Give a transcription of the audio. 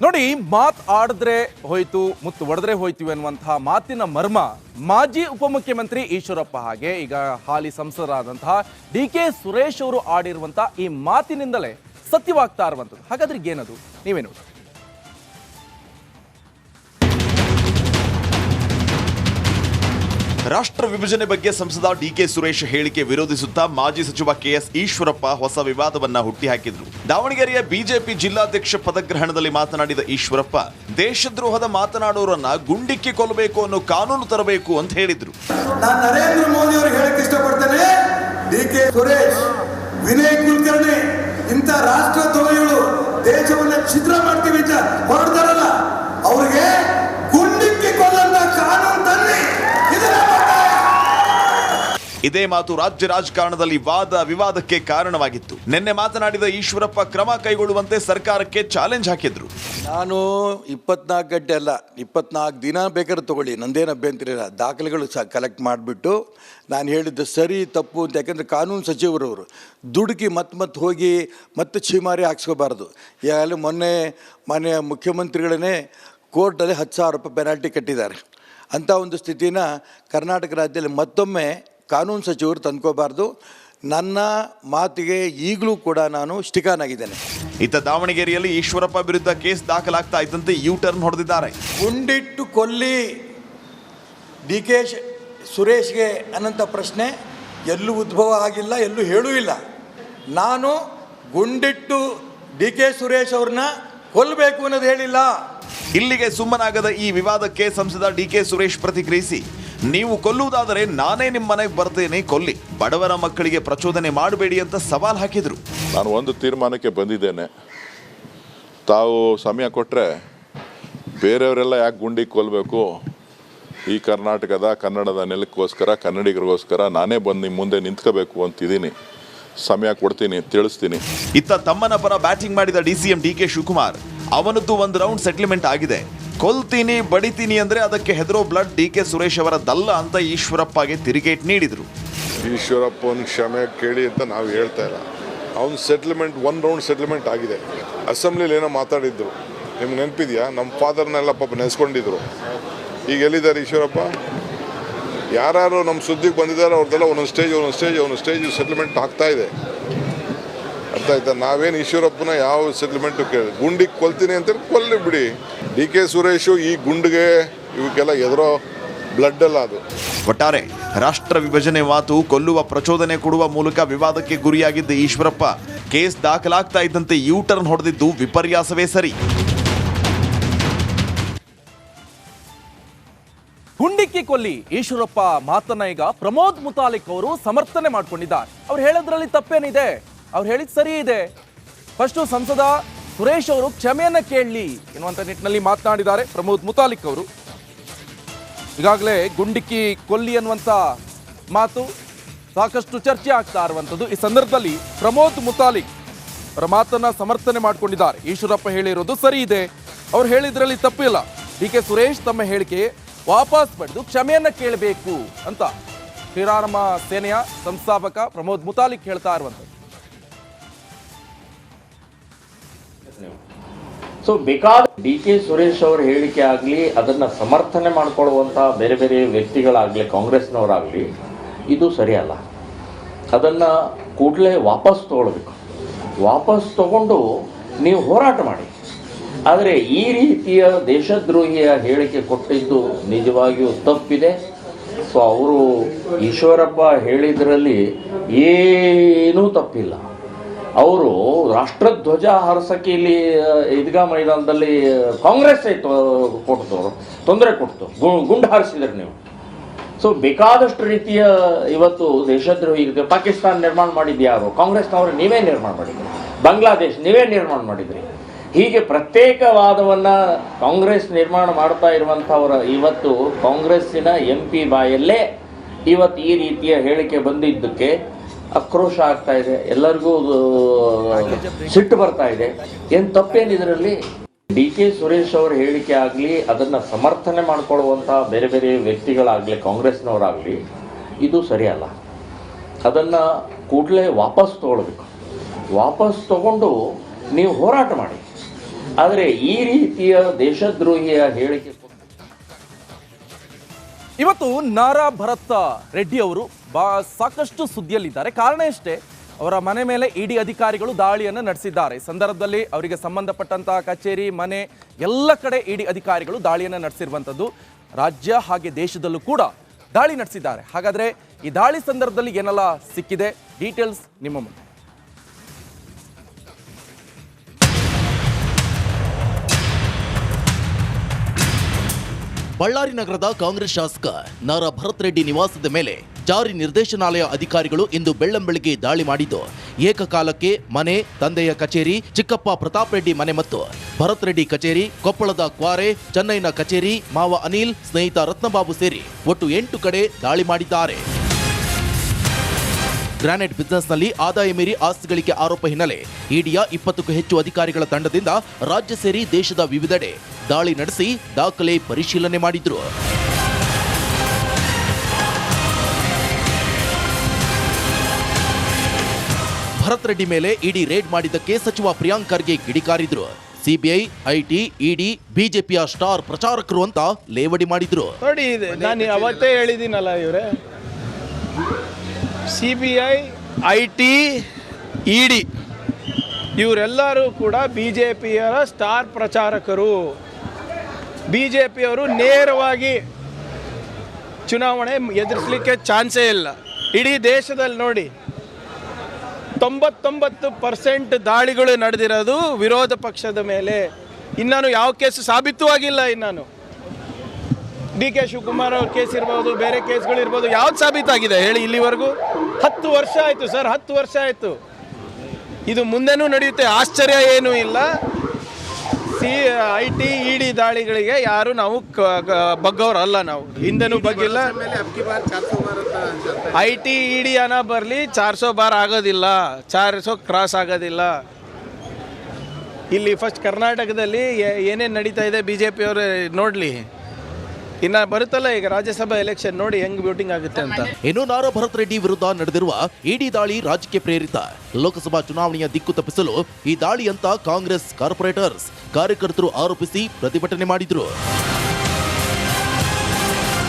ನೋಡಿ, ಮಾತು ಆಡಿದ್ರೆ ಹೋಯ್ತು, ಮುತ್ತು ಒಡೆದ್ರೆ ಹೋಯ್ತು ಅನ್ನುವಂತಹ ಮಾತಿನ ಮರ್ಮ ಮಾಜಿ ಉಪಮುಖ್ಯಮಂತ್ರಿ ಈಶ್ವರಪ್ಪ ಹಾಗೆ ಈಗ ಹಾಲಿ ಸಂಸದರಾದಂತಹ ಡಿ.ಕೆ. ಸುರೇಶ್ ಅವರು ಆಡಿರುವಂತಹ ಈ ಮಾತಿನಿಂದಲೇ ಸತ್ಯವಾಗ್ತಾ ಇರುವಂಥದ್ದು. ಹಾಗಾದ್ರೆ ಏನದು, ನೀವೇ ನೋಡಿ. ರಾಷ್ಟ್ರ ವಿಭಜನೆ ಬಗ್ಗೆ ಸಂಸದ ಡಿ.ಕೆ. ಸುರೇಶ್ ಹೇಳಿಕೆ ವಿರೋಧಿಸುತ್ತಾ ಮಾಜಿ ಸಚಿವ ಕೆ.ಎಸ್. ಈಶ್ವರಪ್ಪ ಹೊಸ ವಿವಾದವನ್ನ ಹುಟ್ಟಿಹಾಕಿದ್ರು. ದಾವಣಗೆರೆಯ ಬಿಜೆಪಿ ಜಿಲ್ಲಾಧ್ಯಕ್ಷ ಪದಗ್ರಹಣದಲ್ಲಿ ಮಾತನಾಡಿದ ಈಶ್ವರಪ್ಪ, ದೇಶದ್ರೋಹದ ಮಾತನಾಡೋರನ್ನ ಗುಂಡಿಕ್ಕಿ ಕೊಲ್ಲಬೇಕು ಅನ್ನೋ ಕಾನೂನು ತರಬೇಕು ಅಂತ ಹೇಳಿದ್ರು. ನಾನು ನರೇಂದ್ರ ಮೋದಿ ಅವರು ಹೇಳಕ್ಕೆ ಇಷ್ಟಪಡ್ತೇನೆ, ಡಿ.ಕೆ. ಸುರೇಶ್, ವಿನಯ್ ಕುಲಕರ್ಣಿ ಇಂಥ ರಾಷ್ಟ್ರದ್ರೋಹಿಗಳು ದೇಶವನ್ನ ಛಿದ್ರ ಮಾಡ್ತೀವಿ ಅಂತ ಹೊರಡ್ತಾರಲ್ಲ, ಅವ್ರಿಗೆ ಗುಂಡಿಕ್ಕಿ ಕೊಲ್ಲಂತ ಕಾನೂನು ತನ್ನಿ. ಇದೇ ಮಾತು ರಾಜ್ಯ ರಾಜಕಾರಣದಲ್ಲಿ ವಾದ ವಿವಾದಕ್ಕೆ ಕಾರಣವಾಗಿತ್ತು. ನಿನ್ನೆ ಮಾತನಾಡಿದ ಈಶ್ವರಪ್ಪ ಕ್ರಮ ಕೈಗೊಳ್ಳುವಂತೆ ಸರ್ಕಾರಕ್ಕೆ ಚಾಲೆಂಜ್ ಹಾಕಿದ್ರು. ನಾನು 24 ಗಂಟೆ ಅಲ್ಲ, 24 ದಿನ ಬೇಕಾದ್ರೆ ತಗೊಳ್ಳಿ, ನಂದೇನು ಅಭ್ಯಂತರ ಇಲ್ಲ. ದಾಖಲೆಗಳು ಕಲೆಕ್ಟ್ ಮಾಡಿಬಿಟ್ಟು ನಾನು ಹೇಳಿದ್ದು ಸರಿ ತಪ್ಪು ಅಂತ, ಯಾಕೆಂದರೆ ಕಾನೂನು ಸಚಿವರವರು ದುಡುಕಿ ಮತ್ತೆ ಹೋಗಿ ಮತ್ತೆ ಛೀಮಾರಿ ಹಾಕ್ಸ್ಕೋಬಾರ್ದು. ಈಗಾಗಲೇ ಮೊನ್ನೆ ಮುಖ್ಯಮಂತ್ರಿಗಳನ್ನೇ ಕೋರ್ಟಲ್ಲಿ 10,000 ರೂಪಾಯಿ ಪೆನಾಲ್ಟಿ ಕಟ್ಟಿದ್ದಾರೆ. ಅಂಥ ಒಂದು ಸ್ಥಿತಿನ ಕರ್ನಾಟಕ ರಾಜ್ಯದಲ್ಲಿ ಮತ್ತೊಮ್ಮೆ ಕಾನೂನು ಸಚಿವರು ತಂದ್ಕೋಬಾರ್ದು. ನನ್ನ ಮಾತಿಗೆ ಈಗಲೂ ಕೂಡ ನಾನು ಸ್ಟಿಕಾನ್ ಆಗಿದ್ದೇನೆ. ಇತ್ತ ದಾವಣಗೆರೆಯಲ್ಲಿ ಈಶ್ವರಪ್ಪ ವಿರುದ್ಧ ಕೇಸ್ ದಾಖಲಾಗ್ತಾ ಇದ್ದಂತೆ ಯೂ ಟರ್ನ್ ಹೊಡೆದಿದ್ದಾರೆ. ಗುಂಡಿಟ್ಟು ಕೊಲ್ಲಿ ಡಿ.ಕೆ. ಸುರೇಶ್ಗೆ ಅನ್ನೋಂಥ ಪ್ರಶ್ನೆ ಎಲ್ಲೂ ಉದ್ಭವ ಆಗಿಲ್ಲ, ಎಲ್ಲೂ ಹೇಳೂ ಇಲ್ಲ. ನಾನು ಗುಂಡಿಟ್ಟು ಡಿ.ಕೆ. ಸುರೇಶ್ ಅವ್ರನ್ನ ಕೊಲ್ಲಬೇಕು ಅನ್ನೋದು ಹೇಳಿಲ್ಲ. ಇಲ್ಲಿಗೆ ಸುಮ್ಮನಾಗದ ಈ ವಿವಾದಕ್ಕೆ ಸಂಸದ ಡಿ.ಕೆ. ಸುರೇಶ್ ಪ್ರತಿಕ್ರಿಯಿಸಿ, ನೀವು ಕೊಲ್ಲುವುದಾದರೆ ನಾನೇ ನಿಮ್ಮ ಮನೆಗೆ ಬರ್ತೇನೆ, ಕೊಲ್ಲಿ, ಬಡವರ ಮಕ್ಕಳಿಗೆ ಪ್ರಚೋದನೆ ಮಾಡಬೇಡಿ ಅಂತ ಸವಾಲ್ ಹಾಕಿದ್ರು. ನಾನು ಒಂದು ತೀರ್ಮಾನಕ್ಕೆ ಬಂದಿದ್ದೇನೆ, ತಾವು ಸಮಯ ಕೊಟ್ಟರೆ ಬೇರೆಯವರೆಲ್ಲ ಯಾಕೆ ಗುಂಡಿ ಕೊಲ್ಲಬೇಕು, ಈ ಕನ್ನಡದ ನೆಲಕ್ಕೋಸ್ಕರ, ಕನ್ನಡಿಗರಿಗೋಸ್ಕರ ನಾನೇ ಬಂದು ನಿಮ್ಮ ಮುಂದೆ ನಿಂತ್ಕೋಬೇಕು ಅಂತಿದ್ದೀನಿ. ಸಮಯ ಕೊಡ್ತೀನಿ, ತಿಳಿಸ್ತೀನಿ. ಇತ್ತ ತಮ್ಮನ ಪರ ಬ್ಯಾಟಿಂಗ್ ಮಾಡಿದ ಡಿ.ಸಿ.ಎಂ ಡಿ.ಕೆ. ಶಿವಕುಮಾರ್, ಅವನದ್ದು ಒಂದು ರೌಂಡ್ ಸೆಟ್ಲ್ಮೆಂಟ್ ಆಗಿದೆ, ಕೊಲ್ತೀನಿ ಬಡಿತೀನಿ ಅಂದ್ರೆ ಅದಕ್ಕೆ ಹೆದರೋ ಬ್ಲಡ್ ಡಿ.ಕೆ. ಸುರೇಶ್ ಅವರದ್ದಲ್ಲ ಅಂತ ಈಶ್ವರಪ್ಪಗೆ ತಿರುಗೇಟ್ ನೀಡಿದ್ರು. ಈಶ್ವರಪ್ಪನ ಕ್ಷಮೆ ಕೇಳಿ ಅಂತ ನಾವು ಹೇಳ್ತಾ ಇಲ್ಲ. ಅವನ ಸೆಟ್ಲ್ಮೆಂಟ್ 1 ರೌಂಡ್ ಸೆಟ್ಲ್ಮೆಂಟ್ ಆಗಿದೆ. ಅಸೆಂಬ್ಲಿಲಿ ಏನೋ ಮಾತಾಡಿದ್ರು, ನಿಮ್ಗೆ ನೆನಪಿದೆಯಾ? ನಮ್ಮ ಫಾದರ್ನೆಲ್ಲ ಪಾಪ ನೆನೆಸ್ಕೊಂಡಿದ್ರು. ಈಗ ಎಲ್ಲಿದ್ದಾರೆ ಈಶ್ವರಪ್ಪ? ಯಾರು ನಮ್ಮ ಸುದ್ದಿಗೆ ಬಂದಿದ್ದಾರೆ ಅವ್ರದ್ದೆಲ್ಲ ಒಂದೊಂದು ಸ್ಟೇಜ್ ಸೆಟ್ಲ್ಮೆಂಟ್ ಆಗ್ತಾ ಇದೆ. ಅರ್ಥ ಆಯ್ತಾ? ನಾವೇನು ಈಶ್ವರಪ್ಪನ ಯಾವ ಸೆಟ್ಲ್ಮೆಂಟು ಕೇಳಿ ಗುಂಡಿಗೆ ಕೊಲ್ತೀನಿ ಅಂತೇಳಿ ಕೊಲ್ಲಿ ಬಿಡಿ. ಡಿ.ಕೆ. ಸುರೇಶು ಈ ಗುಂಡಿಗೆ ಇವಕ್ಕೆಲ್ಲ ಎದುರೋ ಬ್ಲಡ್ ಅಲ್ಲ ಅದು. ಒಟ್ಟಾರೆ ರಾಷ್ಟ್ರ ವಿಭಜನೆ ಮಾತು ಕೊಲ್ಲುವ ಪ್ರಚೋದನೆ ಕೊಡುವ ಮೂಲಕ ವಿವಾದಕ್ಕೆ ಗುರಿಯಾಗಿದ್ದ ಈಶ್ವರಪ್ಪ ಕೇಸ್ ದಾಖಲಾಗ್ತಾ ಇದ್ದಂತೆ ಯೂ ಟರ್ನ್ ಹೊಡೆದಿದ್ದು ವಿಪರ್ಯಾಸವೇ ಸರಿ. ಗುಂಡಿಕ್ಕಿ ಕೊಲ್ಲಿ ಈಶ್ವರಪ್ಪ ಮಾತನ್ನ ಈಗ ಪ್ರಮೋದ್ ಮುತಾಲಿಕ್ ಅವರು ಸಮರ್ಥನೆ ಮಾಡ್ಕೊಂಡಿದ್ದಾರೆ. ಅವ್ರು ಹೇಳೋದ್ರಲ್ಲಿ ತಪ್ಪೇನಿದೆ, ಅವ್ರು ಹೇಳಿದ್ ಸರಿ ಇದೆ. ಫಸ್ಟು ಸಂಸದ ಸುರೇಶ್ ಅವರು ಕ್ಷಮೆಯನ್ನ ಕೇಳಲಿ ಎನ್ನುವಂಥ ನಿಟ್ಟಿನಲ್ಲಿ ಮಾತನಾಡಿದ್ದಾರೆ ಪ್ರಮೋದ್ ಮುತಾಲಿಕ್ ಅವರು. ಈಗಾಗಲೇ ಗುಂಡಿಕ್ಕಿ ಕೊಲ್ಲಿ ಅನ್ನುವಂಥ ಮಾತು ಸಾಕಷ್ಟು ಚರ್ಚೆ ಆಗ್ತಾ ಇರುವಂಥದ್ದು. ಈ ಸಂದರ್ಭದಲ್ಲಿ ಪ್ರಮೋದ್ ಮುತಾಲಿಕ್ ಅವರ ಮಾತನ್ನ ಸಮರ್ಥನೆ ಮಾಡ್ಕೊಂಡಿದ್ದಾರೆ. ಈಶ್ವರಪ್ಪ ಹೇಳಿರೋದು ಸರಿ ಇದೆ, ಅವ್ರು ಹೇಳಿದ್ರಲ್ಲಿ ತಪ್ಪಿಲ್ಲ. ಡಿ.ಕೆ. ಸುರೇಶ್ ತಮ್ಮ ಹೇಳಿಕೆ ವಾಪಸ್ ಪಡೆದು ಕ್ಷಮೆಯನ್ನ ಕೇಳಬೇಕು ಅಂತ ಶ್ರೀರಾಮ ಸೇನೆಯ ಸಂಸ್ಥಾಪಕ ಪ್ರಮೋದ್ ಮುತಾಲಿಕ್ ಹೇಳ್ತಾ ಇರುವಂಥದ್ದು. ಸೊ ಬೇಕಾದ ಡಿ.ಕೆ. ಸುರೇಶ್ ಅವರ ಹೇಳಿಕೆ ಆಗಲಿ, ಅದನ್ನ ಸಮರ್ಥನೆ ಮಾಡ್ಕೊಳ್ಳುವಂಥ ಬೇರೆ ಬೇರೆ ವ್ಯಕ್ತಿಗಳಾಗಲಿ, ಕಾಂಗ್ರೆಸ್ನವರಾಗಲಿ, ಇದು ಸರಿಯಲ್ಲ. ಅದನ್ನು ಕೂಡಲೇ ವಾಪಸ್ ತಗೊಳ್ಬೇಕು. ವಾಪಸ್ ತಗೊಂಡು ನೀವು ಹೋರಾಟ ಮಾಡಿ. ಆದರೆ ಈ ರೀತಿಯ ದೇಶದ್ರೋಹಿಯ ಹೇಳಿಕೆ ಕೊಟ್ಟಿದ್ದು ನಿಜವಾಗಿಯೂ ತಪ್ಪಿದೆ. ಸೊ ಅವರು ಈಶ್ವರಪ್ಪ ಹೇಳಿದ್ರಲ್ಲಿ ಏನೂ ತಪ್ಪಿಲ್ಲ. ಅವರು ರಾಷ್ಟ್ರಧ್ವಜ ಹಾರಿಸಕ್ಕೆ ಇಲ್ಲಿ ಈದ್ಗಾ ಮೈದಾನದಲ್ಲಿ ಕಾಂಗ್ರೆಸ್ ತೊಂದರೆ ಕೊಡ್ತು, ಗುಂಡು ಹಾರಿಸಿದ್ರೆ ನೀವು. ಸೊ ಬೇಕಾದಷ್ಟು ರೀತಿಯ ಇವತ್ತು ದೇಶದ್ರೋಹಿ ಪಾಕಿಸ್ತಾನ ನಿರ್ಮಾಣ ಮಾಡಿದ್ದು ಯಾರು? ಕಾಂಗ್ರೆಸ್ನವರು ನೀವೇ ನಿರ್ಮಾಣ ಮಾಡಿದ್ರಿ. ಬಾಂಗ್ಲಾದೇಶ್ ನೀವೇ ನಿರ್ಮಾಣ ಮಾಡಿದ್ರಿ. ಹೀಗೆ ಪ್ರತ್ಯೇಕವಾದವನ್ನು ಕಾಂಗ್ರೆಸ್ ನಿರ್ಮಾಣ ಮಾಡ್ತಾ ಇರುವಂಥವರ ಇವತ್ತು ಕಾಂಗ್ರೆಸ್ಸಿನ MP ಬಾಯಲ್ಲೇ ಇವತ್ತು ಈ ರೀತಿಯ ಹೇಳಿಕೆ ಬಂದಿದ್ದಕ್ಕೆ ಆಕ್ರೋಶ ಆಗ್ತಾ ಇದೆ, ಎಲ್ಲರಿಗೂ ಸಿಟ್ಟು ಬರ್ತಾ ಇದೆ. ಏನು ತಪ್ಪೇನು ಇದರಲ್ಲಿ? ಡಿ.ಕೆ. ಸುರೇಶ್ ಅವರ ಹೇಳಿಕೆ ಆಗಲಿ, ಅದನ್ನು ಸಮರ್ಥನೆ ಮಾಡ್ಕೊಳ್ಳುವಂಥ ಬೇರೆ ಬೇರೆ ವ್ಯಕ್ತಿಗಳಾಗಲಿ, ಕಾಂಗ್ರೆಸ್ನವರಾಗಲಿ, ಇದು ಸರಿಯಲ್ಲ. ಅದನ್ನು ಕೂಡಲೇ ವಾಪಸ್ ತಗೊಳ್ಬೇಕು. ವಾಪಸ್ ತಗೊಂಡು ನೀವು ಹೋರಾಟ ಮಾಡಿ. ಆದರೆ ಈ ರೀತಿಯ ದೇಶದ್ರೋಹಿಯ ಹೇಳಿಕೆ ಇವತ್ತು ನಾರಾ ಭರತ್ ರೆಡ್ಡಿ ಅವರು ಸಾಕಷ್ಟು ಸುದ್ದಿಯಲ್ಲಿದ್ದಾರೆ. ಕಾರಣ ಇಷ್ಟೇ, ಅವರ ಮನೆ ಮೇಲೆ ಇಡಿ ಅಧಿಕಾರಿಗಳು ದಾಳಿಯನ್ನು ನಡೆಸಿದ್ದಾರೆ. ಸಂದರ್ಭದಲ್ಲಿ ಅವರಿಗೆ ಸಂಬಂಧಪಟ್ಟಂತಹ ಕಚೇರಿ, ಮನೆ ಎಲ್ಲ ಕಡೆ ಇಡಿ ಅಧಿಕಾರಿಗಳು ದಾಳಿಯನ್ನು ನಡೆಸಿರುವಂಥದ್ದು. ರಾಜ್ಯ ಹಾಗೆ ದೇಶದಲ್ಲೂ ಕೂಡ ದಾಳಿ ನಡೆಸಿದ್ದಾರೆ. ಹಾಗಾದ್ರೆ ಈ ದಾಳಿ ಸಂದರ್ಭದಲ್ಲಿ ಏನೆಲ್ಲ ಸಿಕ್ಕಿದೆ, ಡೀಟೇಲ್ಸ್ ನಿಮ್ಮ ಮುಂದೆ. ಬಳ್ಳಾರಿ ನಗರದ ಕಾಂಗ್ರೆಸ್ ಶಾಸಕ ನಾರಾ ಭರತ್ ರೆಡ್ಡಿ ನಿವಾಸದ ಮೇಲೆ ಜಾರಿ ನಿರ್ದೇಶನಾಲಯ ಅಧಿಕಾರಿಗಳು ಇಂದು ಬೆಳ್ಳಂಬೆಳಗ್ಗೆ ದಾಳಿ ಮಾಡಿದ್ದು, ಏಕಕಾಲಕ್ಕೆ ಮನೆ, ತಂದೆಯ ಕಚೇರಿ, ಚಿಕ್ಕಪ್ಪ ಪ್ರತಾಪ್ ರೆಡ್ಡಿ ಮನೆ ಮತ್ತು ಭರತ್ ರೆಡ್ಡಿ ಕಚೇರಿ, ಕೊಪ್ಪಳದ ಕ್ವಾರೆ, ಚೆನ್ನೈನ ಕಚೇರಿ, ಮಾವ ಅನಿಲ್, ಸ್ನೇಹಿತ ರತ್ನಬಾಬು ಸೇರಿ ಒಟ್ಟು 8 ಕಡೆ ದಾಳಿ ಮಾಡಿದ್ದಾರೆ. ಗ್ರಾನೈಟ್ ಬಿಸಿನೆಸ್ನಲ್ಲಿ ಆದಾಯ ಮೀರಿ ಆಸ್ತಿ ಗಳಿಕೆ ಆರೋಪ ಹಿನ್ನೆಲೆ ಇಡಿಯ 20ಕ್ಕೂ ಹೆಚ್ಚು ಅಧಿಕಾರಿಗಳ ತಂಡದಿಂದ ರಾಜ್ಯ ಸೇರಿ ದೇಶದ ವಿವಿಧೆಡೆ ದಾಳಿ ನಡೆಸಿ ದಾಖಲೆ ಪರಿಶೀಲನೆ ಮಾಡಿದ್ರು. ಭರತ್ ರೆಡ್ಡಿ ಮೇಲೆ ಇಡಿ ರೇಡ್ ಮಾಡಿದ್ದಕ್ಕೆ ಸಚಿವ ಪ್ರಿಯಾಂಕ್ ಖರ್ಗೆ ಕಿಡಿಕಾರಿದ್ರು. ಸಿಬಿಐ, ಐಟಿ, ಇಡಿ ಬಿಜೆಪಿಯ ಸ್ಟಾರ್ ಪ್ರಚಾರಕರು ಅಂತ ಲೇವಡಿ ಮಾಡಿದ್ರು. ನೋಡಿ, ನಾನು ಅವತ್ತೇ ಹೇಳಿದ್ದೀನಲ್ಲ, ಇವರೇ CBI, IT, ED ಇವರೆಲ್ಲರೂ ಕೂಡ BJPಯರ ಸ್ಟಾರ್ ಪ್ರಚಾರಕರು. BJPಯವರು ನೇರವಾಗಿ ಚುನಾವಣೆ ಎದುರಿಸಲಿಕ್ಕೆ ಚಾನ್ಸೇ ಇಲ್ಲ. ಇಡೀ ದೇಶದಲ್ಲಿ ನೋಡಿ 99% ದಾಳಿಗಳು ನಡೆದಿರೋದು ವಿರೋಧ ಪಕ್ಷದ ಮೇಲೆ. ಇನ್ನೂ ಯಾವ ಕೇಸು ಸಾಬೀತು ಆಗಿಲ್ಲ. ಇನ್ನೂ DK ಶಿವಕುಮಾರ್ ಅವ್ರ ಕೇಸ್ ಇರ್ಬೋದು, ಬೇರೆ ಕೇಸ್ಗಳಿರ್ಬೋದು, ಯಾವ್ದು ಸಾಬೀತಾಗಿದೆ ಹೇಳಿ ಇಲ್ಲಿವರೆಗೂ? 10 ವರ್ಷ ಆಯಿತು ಸರ್, 10 ವರ್ಷ ಆಯಿತು. ಇದು ಮುಂದೆನೂ ನಡೆಯುತ್ತೆ, ಆಶ್ಚರ್ಯ ಏನೂ ಇಲ್ಲ. IT, ED ದಾಳಿಗಳಿಗೆ ಯಾರು ನಾವು ಬಗ್ಗವ್ರಲ್ಲ. ನಾವು ಹಿಂದೆನೂ ಬಗ್ಗಿಲ್ಲ. IT, ED ಹಣ ಬರಲಿ, 400 ಬಾರ್ ಆಗೋದಿಲ್ಲ, 400 ಕ್ರಾಸ್ ಆಗೋದಿಲ್ಲ. ಇಲ್ಲಿ ಫಸ್ಟ್ ಕರ್ನಾಟಕದಲ್ಲಿ ಏನೇನು ನಡೀತಾ ಇದೆ BJPಯವರು ನೋಡಲಿ. ಇನ್ನು ಬರುತ್ತಲ್ಲ ಈಗ ರಾಜ್ಯಸಭಾ ಎಲೆಕ್ಷನ್, ನೋಡಿ ಹೆಂಗ್ ವೋಟಿಂಗ್ ಆಗುತ್ತೆ ಅಂತ. ಇನ್ನು ನಾರಾ ಭರತ್ ರೆಡ್ಡಿ ವಿರುದ್ಧ ನಡೆದಿರುವ ಇಡಿ ದಾಳಿ ರಾಜಕೀಯ ಪ್ರೇರಿತ. ಲೋಕಸಭಾ ಚುನಾವಣೆಯ ದಿಕ್ಕು ತಪ್ಪಿಸಲು ಈ ದಾಳಿ ಅಂತ ಕಾಂಗ್ರೆಸ್ ಕಾರ್ಪೊರೇಟರ್ಸ್, ಕಾರ್ಯಕರ್ತರು ಆರೋಪಿಸಿ ಪ್ರತಿಭಟನೆ ಮಾಡಿದ್ರು.